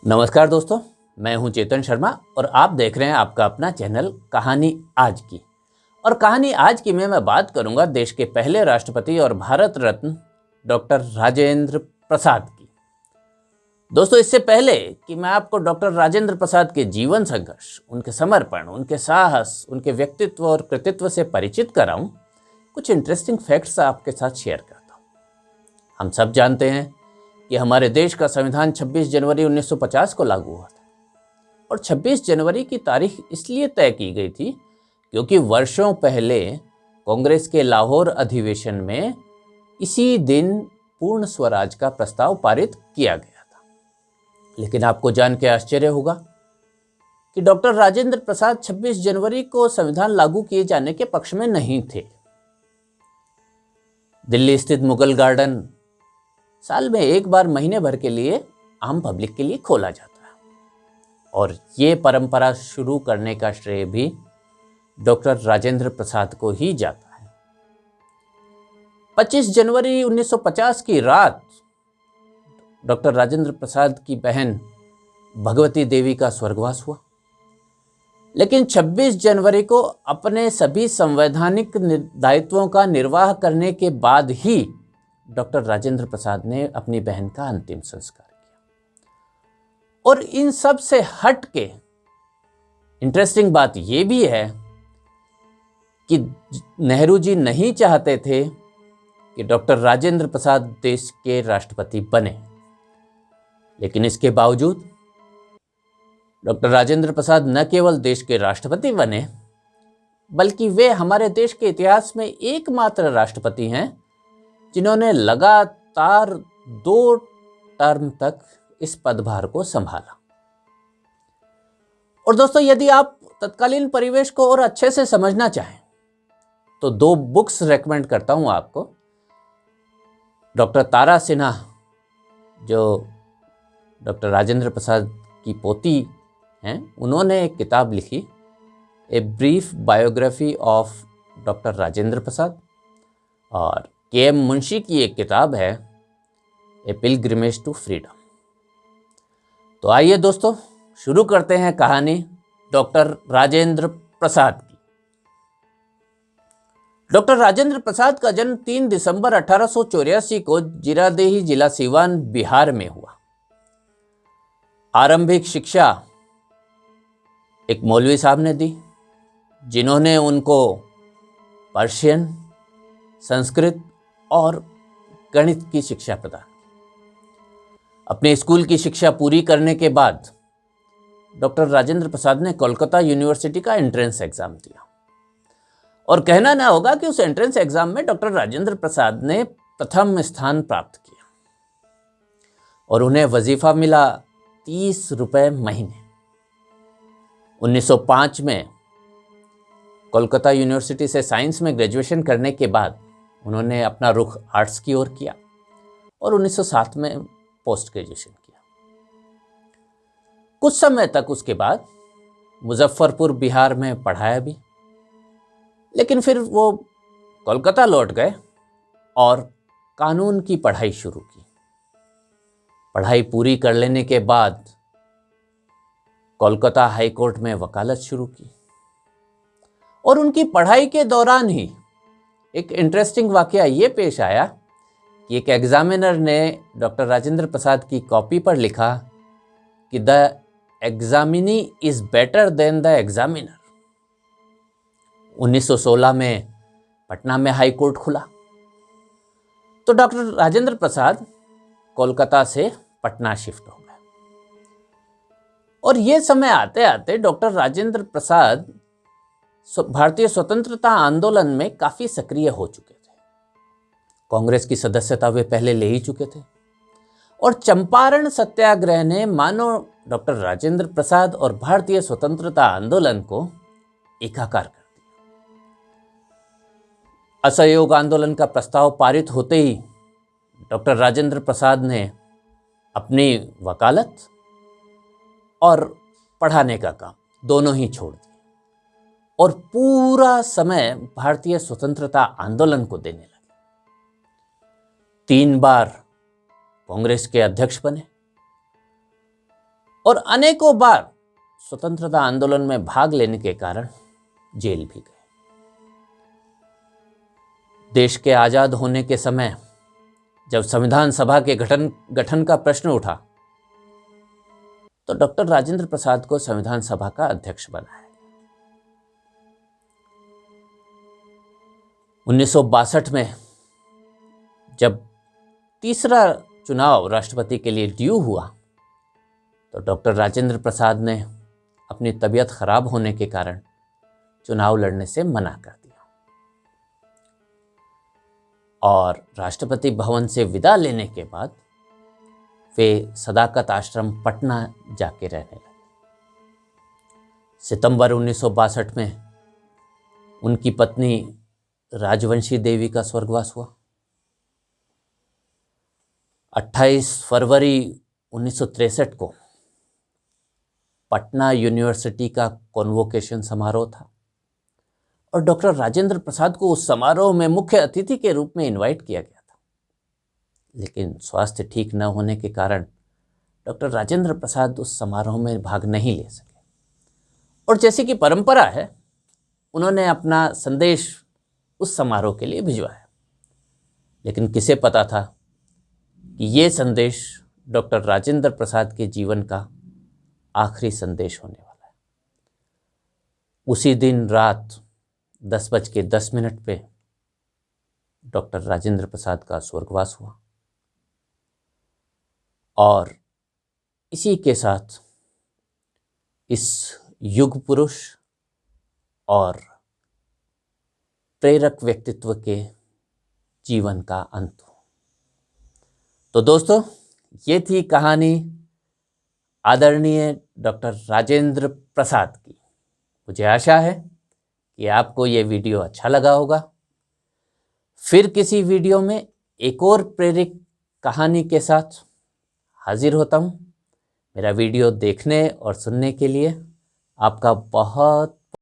नमस्कार दोस्तों, मैं हूं चेतन शर्मा और आप देख रहे हैं आपका अपना चैनल कहानी आज की। और कहानी आज की में मैं बात करूंगा देश के पहले राष्ट्रपति और भारत रत्न डॉक्टर राजेंद्र प्रसाद की। दोस्तों, इससे पहले कि मैं आपको डॉक्टर राजेंद्र प्रसाद के जीवन संघर्ष, उनके समर्पण, उनके साहस, उनके व्यक्तित्व और कृतित्व से परिचित कराऊं, कुछ इंटरेस्टिंग फैक्ट्स आपके साथ शेयर करता हूं। हम सब जानते हैं कि हमारे देश का संविधान 26 जनवरी 1950 को लागू हुआ था और 26 जनवरी की तारीख इसलिए तय की गई थी क्योंकि वर्षों पहले कांग्रेस के लाहौर अधिवेशन में इसी दिन पूर्ण स्वराज का प्रस्ताव पारित किया गया था। लेकिन आपको जान के आश्चर्य होगा कि डॉक्टर राजेंद्र प्रसाद 26 जनवरी को संविधान लागू किए जाने के पक्ष में नहीं थे। दिल्ली स्थित मुगल गार्डन साल में एक बार महीने भर के लिए आम पब्लिक के लिए खोला जाता है और ये परंपरा शुरू करने का श्रेय भी डॉक्टर राजेंद्र प्रसाद को ही जाता है। 25 जनवरी 1950 की रात डॉक्टर राजेंद्र प्रसाद की बहन भगवती देवी का स्वर्गवास हुआ, लेकिन 26 जनवरी को अपने सभी संवैधानिक दायित्वों का निर्वाह करने के बाद ही डॉक्टर राजेंद्र प्रसाद ने अपनी बहन का अंतिम संस्कार किया। और इन सब से हट के इंटरेस्टिंग बात यह भी है कि नेहरू जी नहीं चाहते थे कि डॉक्टर राजेंद्र प्रसाद देश के राष्ट्रपति बने, लेकिन इसके बावजूद डॉक्टर राजेंद्र प्रसाद न केवल देश के राष्ट्रपति बने, बल्कि वे हमारे देश के इतिहास में एकमात्र राष्ट्रपति हैं जिन्होंने लगातार 2 टर्म तक इस पदभार को संभाला। और दोस्तों, यदि आप तत्कालीन परिवेश को और अच्छे से समझना चाहें तो 2 बुक्स रेकमेंड करता हूं आपको। डॉक्टर तारा सिन्हा, जो डॉक्टर राजेंद्र प्रसाद की पोती हैं, उन्होंने एक किताब लिखी, a brief biography of doctor Rajendra Prasad. और के.एम. मुंशी की एक किताब है, ए पिलग्रिमेज टू फ्रीडम। तो आइए दोस्तों, शुरू करते हैं कहानी डॉक्टर राजेंद्र प्रसाद की। डॉक्टर राजेंद्र प्रसाद का जन्म 3 दिसंबर 1884 को जीरादेही जिला सीवान, बिहार में हुआ। आरंभिक शिक्षा एक मौलवी साहब ने दी, जिन्होंने उनको पर्शियन, संस्कृत और गणित की शिक्षा प्रदान की। अपने स्कूल की शिक्षा पूरी करने के बाद डॉक्टर राजेंद्र प्रसाद ने कोलकाता यूनिवर्सिटी का एंट्रेंस एग्जाम दिया और कहना ना होगा कि उस एंट्रेंस एग्जाम में डॉक्टर राजेंद्र प्रसाद ने प्रथम स्थान प्राप्त किया और उन्हें वजीफा मिला 30 रुपए महीने। 1905 में कोलकाता यूनिवर्सिटी से साइंस में ग्रेजुएशन करने के बाद उन्होंने अपना रुख आर्ट्स की ओर किया और 1907 में पोस्ट ग्रेजुएशन किया। कुछ समय तक उसके बाद मुजफ्फरपुर, बिहार में पढ़ाया भी, लेकिन फिर वो कोलकाता लौट गए और कानून की पढ़ाई शुरू की। पढ़ाई पूरी कर लेने के बाद कोलकाता हाई कोर्ट में वकालत शुरू की और उनकी पढ़ाई के दौरान ही एक इंटरेस्टिंग वाकया ये पेश आया कि एक एग्जामिनर ने डॉक्टर राजेंद्र प्रसाद की कॉपी पर लिखा कि the examinee is better than the examiner. 1916 में पटना में हाई कोर्ट खुला तो डॉक्टर राजेंद्र प्रसाद कोलकाता से पटना शिफ्ट हो गए और ये समय आते आते डॉक्टर राजेंद्र प्रसाद भारतीय स्वतंत्रता आंदोलन में काफी सक्रिय हो चुके थे। कांग्रेस की सदस्यता वे पहले ले ही चुके थे और चंपारण सत्याग्रह ने मानो डॉक्टर राजेंद्र प्रसाद और भारतीय स्वतंत्रता आंदोलन को एकाकार कर दिया। असहयोग आंदोलन का प्रस्ताव पारित होते ही डॉक्टर राजेंद्र प्रसाद ने अपनी वकालत और पढ़ाने का काम दोनों ही छोड़ दिया और पूरा समय भारतीय स्वतंत्रता आंदोलन को देने लगे। 3 बार कांग्रेस के अध्यक्ष बने और अनेकों बार स्वतंत्रता आंदोलन में भाग लेने के कारण जेल भी गए। देश के आजाद होने के समय जब संविधान सभा के गठन का प्रश्न उठा तो डॉक्टर राजेंद्र प्रसाद को संविधान सभा का अध्यक्ष बनाया। 1962 में जब तीसरा चुनाव राष्ट्रपति के लिए ड्यू हुआ तो डॉक्टर राजेंद्र प्रसाद ने अपनी तबीयत खराब होने के कारण चुनाव लड़ने से मना कर दिया और राष्ट्रपति भवन से विदा लेने के बाद वे सदाकत आश्रम पटना जाके रहने लगे। सितंबर 1962 में उनकी पत्नी राजवंशी देवी का स्वर्गवास हुआ। 28 फरवरी 1963 को पटना यूनिवर्सिटी का कॉन्वोकेशन समारोह था और डॉक्टर राजेंद्र प्रसाद को उस समारोह में मुख्य अतिथि के रूप में इनवाइट किया गया था, लेकिन स्वास्थ्य ठीक न होने के कारण डॉक्टर राजेंद्र प्रसाद उस समारोह में भाग नहीं ले सके। और जैसे कि परंपरा है, उन्होंने अपना संदेश उस समारोह के लिए भिजवाया, लेकिन किसे पता था कि ये संदेश डॉक्टर राजेंद्र प्रसाद के जीवन का आखिरी संदेश होने वाला है। उसी दिन रात 10:10 पे डॉक्टर राजेंद्र प्रसाद का स्वर्गवास हुआ और इसी के साथ इस युग पुरुष और प्रेरक व्यक्तित्व के जीवन का अंत हो। तो दोस्तों, ये थी कहानी आदरणीय डॉक्टर राजेंद्र प्रसाद की। मुझे आशा है कि आपको ये वीडियो अच्छा लगा होगा। फिर किसी वीडियो में एक और प्रेरक कहानी के साथ हाजिर होता हूँ। मेरा वीडियो देखने और सुनने के लिए आपका बहुत